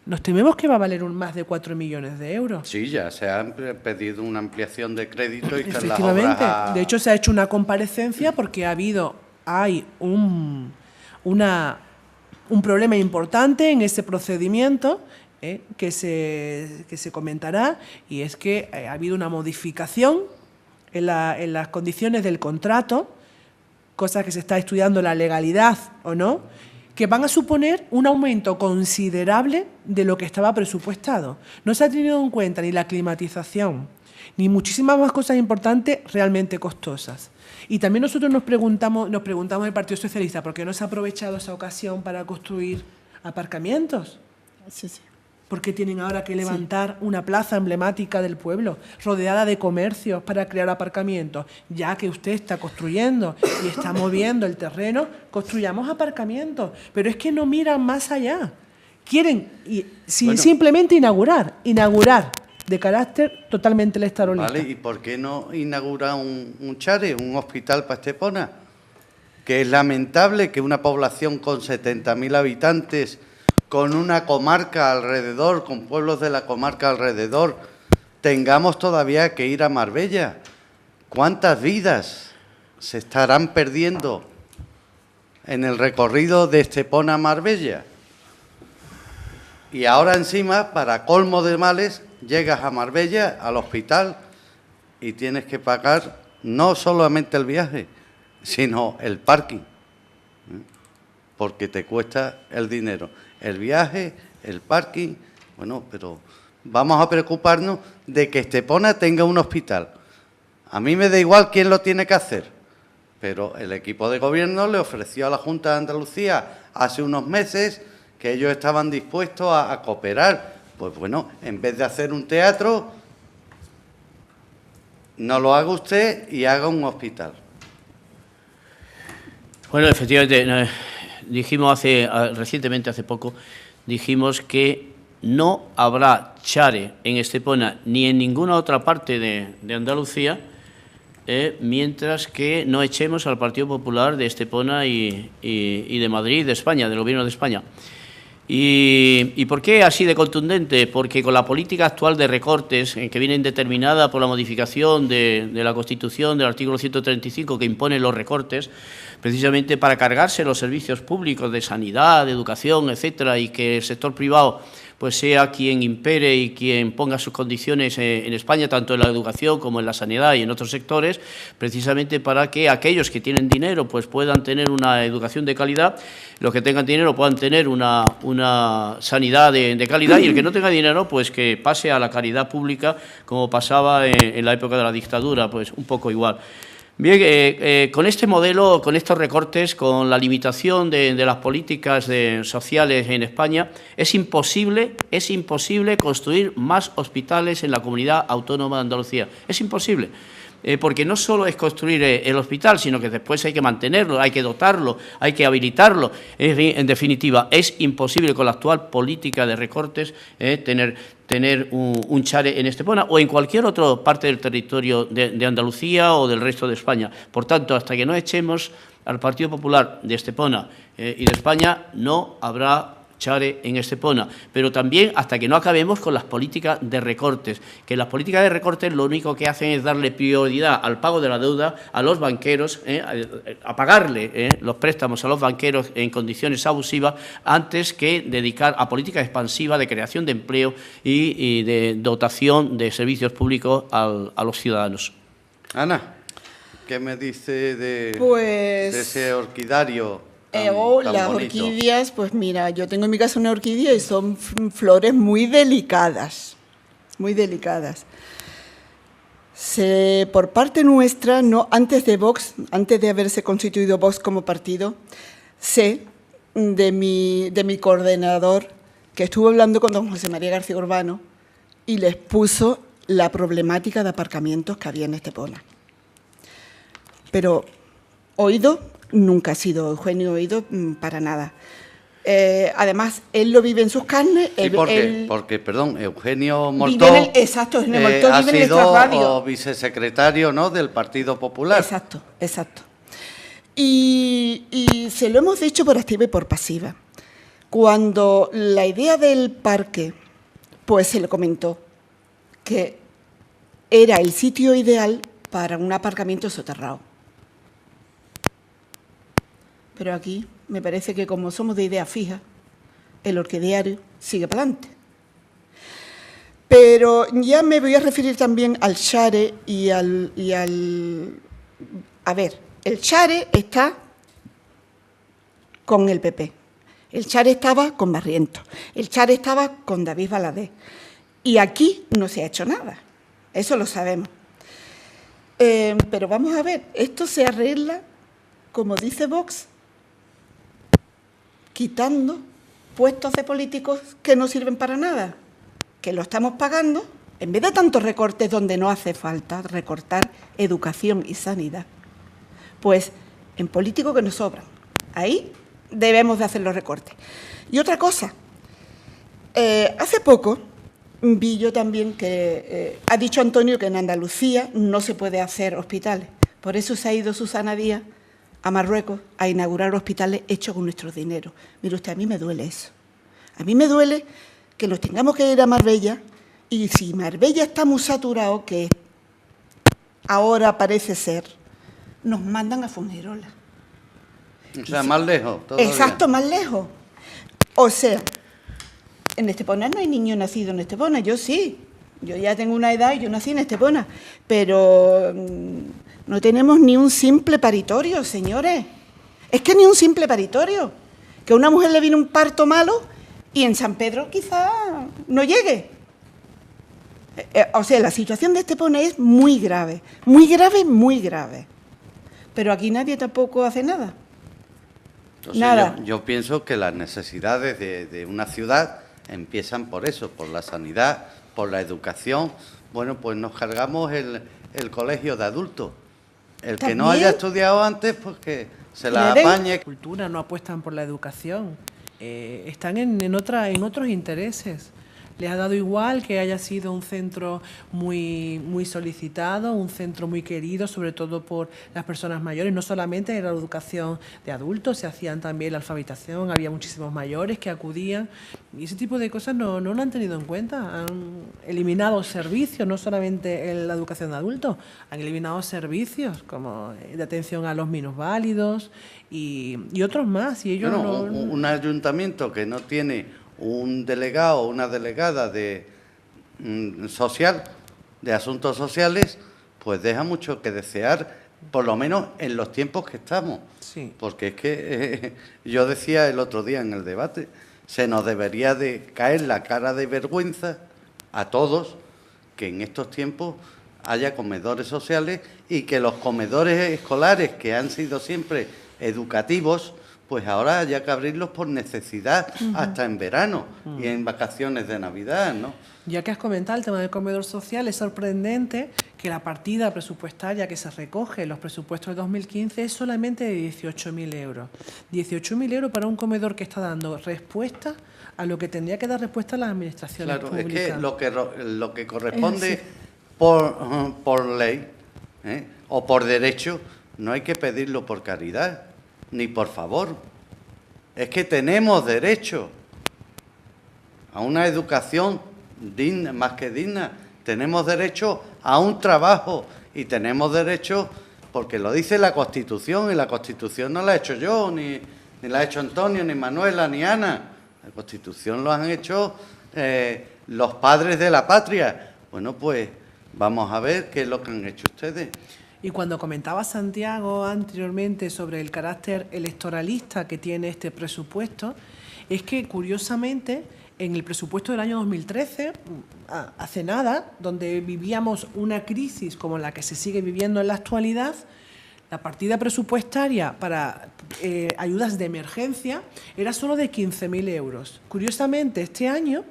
nos tememos que va a valer más de 4 millones de euros. Sí, ya se ha pedido una ampliación de crédito y están las Efectivamente. obras De hecho, se ha hecho una comparecencia porque hay un problema importante en ese procedimiento que se comentará, y es que ha habido una modificación en las condiciones del contrato, cosa que se está estudiando la legalidad o no, que van a suponer un aumento considerable de lo que estaba presupuestado. No se ha tenido en cuenta ni la climatización, ni muchísimas más cosas importantes realmente costosas. Y también nosotros nos preguntamos el Partido Socialista, ¿por qué no se ha aprovechado esa ocasión para construir aparcamientos? Sí, sí. ¿Por qué tienen ahora que levantar una plaza emblemática del pueblo, rodeada de comercios para crear aparcamientos? Ya que usted está construyendo y está moviendo el terreno, construyamos aparcamientos. Pero es que no miran más allá. Quieren simplemente inaugurar de carácter totalmente electoralista. Vale, ¿y por qué no inaugura un CHARE, un hospital para Estepona? Que es lamentable que una población con 70.000 habitantes, con una comarca alrededor, con pueblos de la comarca alrededor, tengamos todavía que ir a Marbella. ¿Cuántas vidas se estarán perdiendo en el recorrido de Estepona a Marbella? Y ahora encima, para colmo de males, llegas a Marbella, al hospital, y tienes que pagar no solamente el viaje, sino el parking, porque te cuesta el dinero. El viaje, el parking, bueno, pero vamos a preocuparnos de que Estepona tenga un hospital. A mí me da igual quién lo tiene que hacer, pero el equipo de gobierno le ofreció a la Junta de Andalucía hace unos meses que ellos estaban dispuestos a cooperar. Pues bueno, en vez de hacer un teatro, no lo haga usted y haga un hospital. Bueno, efectivamente, dijimos recientemente, hace poco, dijimos que no habrá CHARE en Estepona ni en ninguna otra parte de Andalucía, mientras que no echemos al Partido Popular de Estepona y de Madrid, de España, del Gobierno de España. ¿Y por qué así de contundente? Porque con la política actual de recortes, que viene determinada por la modificación de la Constitución, del artículo 135, que impone los recortes, precisamente para cargarse los servicios públicos de sanidad, de educación, etcétera, y que el sector privado pues sea quien impere y quien ponga sus condiciones en España, tanto en la educación como en la sanidad y en otros sectores, precisamente para que aquellos que tienen dinero pues puedan tener una educación de calidad, los que tengan dinero puedan tener una sanidad de calidad, y el que no tenga dinero pues que pase a la caridad pública, como pasaba en la época de la dictadura, pues un poco igual. Bien, con este modelo, con estos recortes, con la limitación de las políticas sociales en España, es imposible construir más hospitales en la comunidad autónoma de Andalucía. Es imposible. Porque no solo es construir el hospital, sino que después hay que mantenerlo, hay que dotarlo, hay que habilitarlo. En definitiva, es imposible con la actual política de recortes tener un Chare en Estepona o en cualquier otra parte del territorio de Andalucía o del resto de España. Por tanto, hasta que no echemos al Partido Popular de Estepona y de España, no habrá Chare en Estepona, pero también hasta que no acabemos con las políticas de recortes, que las políticas de recortes lo único que hacen es darle prioridad al pago de la deuda a los banqueros, a pagarle los préstamos a los banqueros en condiciones abusivas, antes que dedicar a políticas expansivas de creación de empleo y de dotación de servicios públicos a los ciudadanos. Ana, ¿qué me dice de ese orquidario? Las orquídeas, pues mira, yo tengo en mi casa una orquídea y son flores muy delicadas, muy delicadas. Por parte nuestra, no, antes de Vox, antes de haberse constituido Vox como partido, sé de mi coordinador que estuvo hablando con don José María García Urbano y les puso la problemática de aparcamientos que había en Estepona. Pero oído nunca ha sido Eugenio Oído para nada. Además, él lo vive en sus carnes. Sí, porque, perdón, Eugenio Moltó exacto, Eugenio Moltó ha vive en nuestra radio. sido vicesecretario, ¿no?, del Partido Popular. Exacto, exacto. Y se lo hemos dicho por activa y por pasiva. Cuando la idea del parque, pues se le comentó que era el sitio ideal para un aparcamiento soterrado. Pero aquí me parece que como somos de idea fija, el orquidiario sigue para adelante. Pero ya me voy a referir también al Chare y al... A ver, el Chare está con el PP, el Chare estaba con Barrientos, el Chare estaba con David Valadez. Y aquí no se ha hecho nada, eso lo sabemos. Pero vamos a ver, esto se arregla, como dice Vox, quitando puestos de políticos que no sirven para nada, que lo estamos pagando, en vez de tantos recortes donde no hace falta recortar educación y sanidad, pues en políticos que nos sobran. Ahí debemos de hacer los recortes. Y otra cosa, hace poco vi yo también que ha dicho Antonio que en Andalucía no se puede hacer hospitales, por eso se ha ido Susana Díaz a Marruecos a inaugurar hospitales hechos con nuestro dinero. Mire usted, a mí me duele eso. A mí me duele que nos tengamos que ir a Marbella y si Marbella está muy saturado, que ahora parece ser, nos mandan a Fuengirola. O sea, más lejos. Todavía. Exacto, más lejos. O sea, en Estepona no hay niño nacido en Estepona, yo sí. Yo ya tengo una edad y yo nací en Estepona, pero no tenemos ni un simple paritorio, señores. Es que ni un simple paritorio. Que a una mujer le viene un parto malo y en San Pedro quizá no llegue. O sea, la situación de Estepona es muy grave, muy grave, muy grave. Pero aquí nadie tampoco hace nada. Entonces, nada. Yo pienso que las necesidades de una ciudad empiezan por eso, por la sanidad, por la educación. Bueno, pues nos cargamos el colegio de adultos. El que no haya estudiado antes, pues que se la apañe. La cultura no apuestan por la educación, están en otros intereses. Les ha dado igual que haya sido un centro muy solicitado, un centro muy querido, sobre todo por las personas mayores. No solamente era la educación de adultos, se hacían también la alfabetización, había muchísimos mayores que acudían. Y ese tipo de cosas no lo han tenido en cuenta. Han eliminado servicios, no solamente en la educación de adultos, han eliminado servicios como de atención a los minusválidos y otros más. Y ellos un ayuntamiento que no tiene un delegado o una delegada de social, de asuntos sociales, pues deja mucho que desear, por lo menos en los tiempos que estamos. Sí. Porque es que yo decía el otro día en el debate, se nos debería de caer la cara de vergüenza a todos que en estos tiempos haya comedores sociales y que los comedores escolares, que han sido siempre educativos, pues ahora haya que abrirlos por necesidad hasta en verano y en vacaciones de Navidad, ¿no? Ya que has comentado el tema del comedor social, es sorprendente que la partida presupuestaria que se recoge en los presupuestos de 2015 es solamente de 18.000 euros. 18.000 euros para un comedor que está dando respuesta a lo que tendría que dar respuesta a las administraciones públicas. Es que lo que corresponde por ley o por derecho, no hay que pedirlo por caridad ni por favor. Es que tenemos derecho a una educación digna, más que digna. Tenemos derecho a un trabajo y tenemos derecho, porque lo dice la Constitución, y la Constitución no la he hecho yo, ni la ha hecho Antonio, ni Manuela, ni Ana. La Constitución lo han hecho los padres de la patria. Bueno, pues vamos a ver qué es lo que han hecho ustedes. Y cuando comentaba Santiago anteriormente sobre el carácter electoralista que tiene este presupuesto, es que curiosamente en el presupuesto del año 2013, hace nada, donde vivíamos una crisis como la que se sigue viviendo en la actualidad, la partida presupuestaria para ayudas de emergencia era solo de 15.000 euros. Curiosamente, este año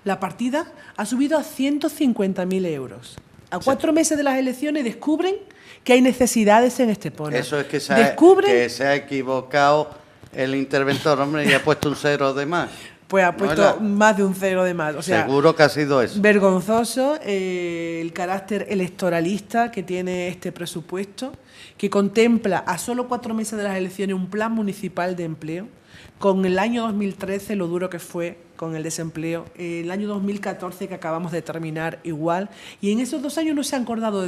la partida ha subido a 150.000 euros. A 4 meses de las elecciones descubren que hay necesidades en Estepona. Eso es que se ha equivocado el interventor, hombre, y ha puesto un 0 de más. Pues ha puesto más de un 0 de más. O sea, seguro que ha sido eso. Vergonzoso el carácter electoralista que tiene este presupuesto, que contempla a solo 4 meses de las elecciones un plan municipal de empleo, con el año 2013 lo duro que fue con el desempleo, el año 2014 que acabamos de terminar igual, y en esos 2 años no se han acordado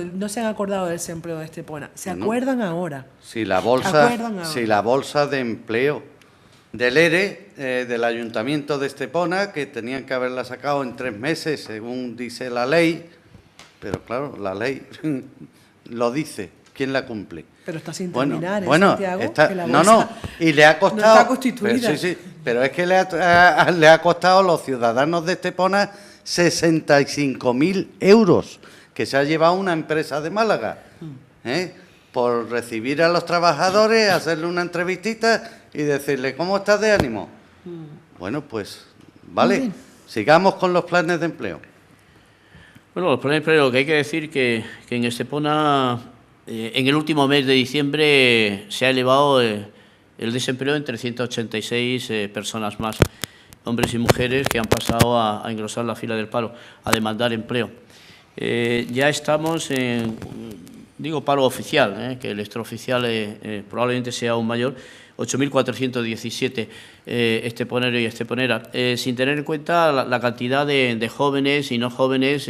del desempleo de Estepona. ¿Se acuerdan ahora? Si la bolsa de empleo del ERE del Ayuntamiento de Estepona, que tenían que haberla sacado en 3 meses, según dice la ley, pero claro, la ley lo dice, ¿quién la cumple? Pero está sin terminar, Santiago, que la bolsa y le ha costado... No está constituida. Pero es que le ha costado a los ciudadanos de Estepona 65.000 euros, que se ha llevado una empresa de Málaga, por recibir a los trabajadores, hacerle una entrevistita y decirle, ¿cómo estás de ánimo? Bueno, pues, vale, sigamos con los planes de empleo. Bueno, los planes de empleo, lo que hay que decir que en Estepona, en el último mes de diciembre, se ha elevado el desempleo en 386 personas más, hombres y mujeres que han pasado a engrosar la fila del paro, a demandar empleo. Ya estamos en, paro oficial, que el extraoficial probablemente sea aún mayor, 8.417 esteponeros y esteponeras, sin tener en cuenta la cantidad de jóvenes y no jóvenes,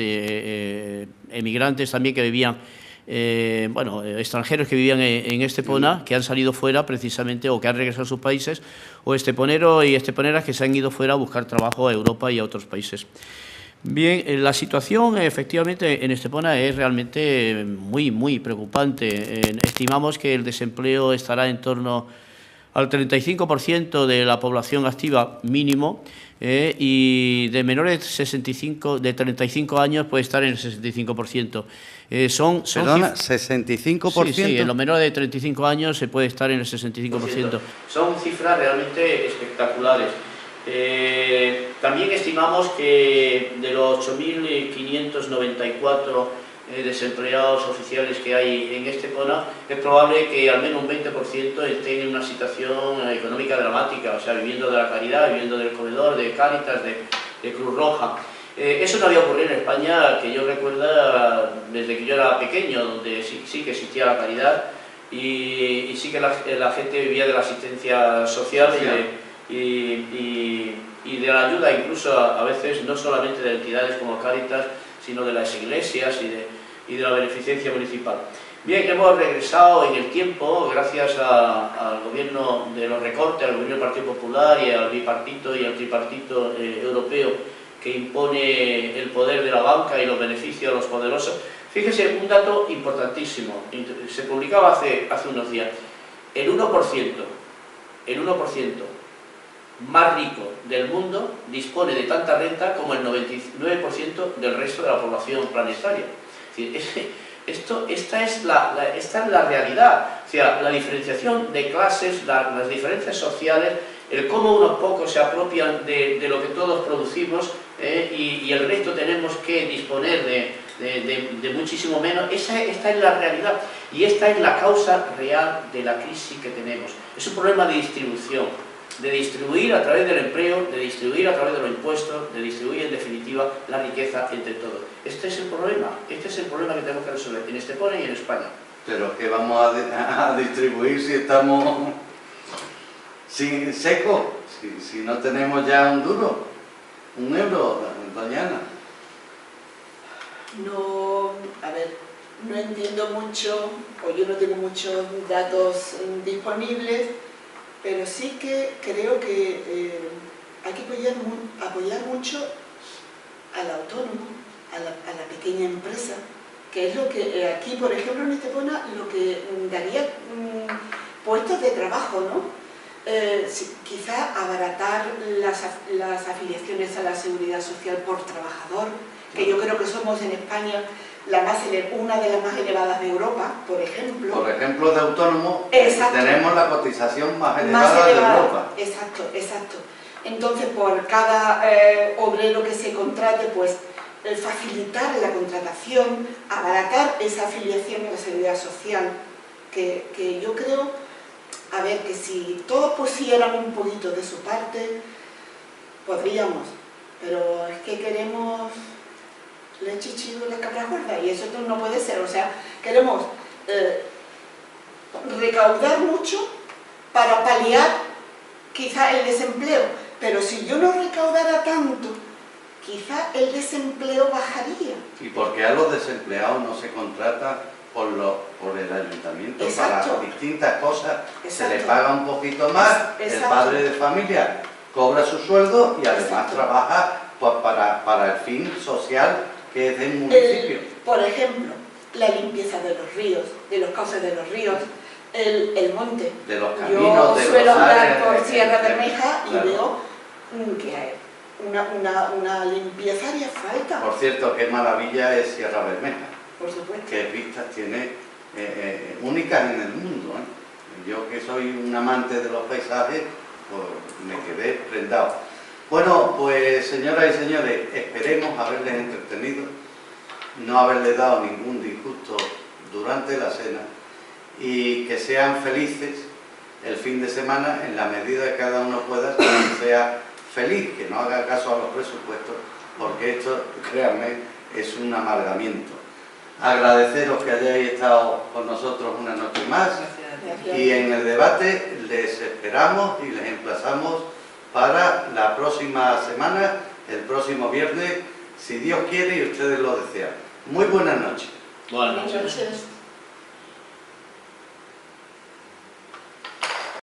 emigrantes también que vivían, extranjeros que vivían en Estepona, que han salido fuera precisamente o que han regresado a sus países, o esteponeros y esteponeras que se han ido fuera a buscar trabajo a Europa y a otros países. Bien, la situación efectivamente en Estepona es realmente muy, muy preocupante. Estimamos que el desempleo estará en torno al 35% de la población activa mínimo, y de menores de 35 años puede estar en el 65%. Perdona, ¿65%? Sí, en los menores de 35 años se puede estar en el 65%. Son cifras realmente espectaculares. También estimamos que de los 8.594 desempleados oficiales que hay en Estepona, es probable que al menos un 20% estén en una situación económica dramática, o sea, viviendo de la caridad, viviendo del comedor, de Cáritas, de Cruz Roja. Eso no había ocurrido en España, que yo recuerdo desde que yo era pequeño, donde sí que existía la caridad y sí que la gente vivía de la asistencia social y de la ayuda, incluso a veces no solamente de entidades como Cáritas, sino de las iglesias y de la beneficencia municipal. Bien, hemos regresado en el tiempo gracias al gobierno de los recortes, al gobierno del Partido Popular y al bipartito y al tripartito europeo que impone el poder de la banca y los beneficios a los poderosos. Fíjese, un dato importantísimo, se publicaba hace unos días, el 1% más rico del mundo dispone de tanta renta como el 99% del resto de la población planetaria. Es decir, esta es la realidad, o sea, la diferenciación de clases, las diferencias sociales, el cómo unos pocos se apropian de lo que todos producimos y el resto tenemos que disponer de muchísimo menos. Esta es la realidad y esta es la causa real de la crisis que tenemos. Es un problema de distribución, de distribuir a través del empleo, de distribuir a través de los impuestos, de distribuir en definitiva la riqueza entre todos. Este es el problema que tenemos que resolver en Estepona y en España. Pero ¿qué vamos a distribuir si estamos sin seco? Si no tenemos ya un duro, un euro, doña Ana. No, a ver, no entiendo mucho, o yo no tengo muchos datos disponibles, pero sí que creo que hay que apoyar mucho al autónomo, a la pequeña empresa, que es lo que aquí, por ejemplo, en Estepona, lo que daría puestos de trabajo, ¿no? Quizá abaratar las afiliaciones a la seguridad social por trabajador, que yo creo que somos en España una de las más elevadas de Europa, por ejemplo. Por ejemplo, de autónomo, Exacto. tenemos la cotización más elevada de Europa. Exacto, exacto. Entonces, por cada obrero que se contrate, pues facilitar la contratación, abaratar esa afiliación a la seguridad social, que yo creo, a ver, que si todos pusieran un poquito de su parte, podríamos, pero es que queremos leche y chivo y las cabras gordas, y eso no puede ser. O sea, queremos recaudar mucho para paliar quizá el desempleo, pero si yo no recaudara tanto, quizá el desempleo bajaría. ¿Y por qué a los desempleados no se contrata por el ayuntamiento? Exacto. Para distintas cosas? Exacto. Se le paga un poquito más, Exacto. El padre de familia cobra su sueldo y además Exacto. trabaja pues, para el fin social que es del municipio. Por ejemplo, la limpieza de los ríos, de los cauces de los ríos, el monte. De los caminos, yo suelo andar por de Sierra Bermeja y claro. veo que hay una limpieza haría falta. Por cierto, qué maravilla es Sierra Bermeja. Por supuesto. Qué vistas tiene únicas en el mundo. Yo que soy un amante de los paisajes, pues me quedé prendado. Bueno, pues señoras y señores, esperemos haberles entretenido, no haberles dado ningún disgusto durante la cena y que sean felices el fin de semana en la medida que cada uno pueda, que sea feliz, que no haga caso a los presupuestos, porque esto, créanme, es un amargamiento. Agradeceros que hayáis estado con nosotros una noche más. Gracias. Y en el debate les esperamos y les emplazamos para la próxima semana, el próximo viernes, si Dios quiere y ustedes lo desean. Muy buenas noches. Buenas Buenas noches. noches.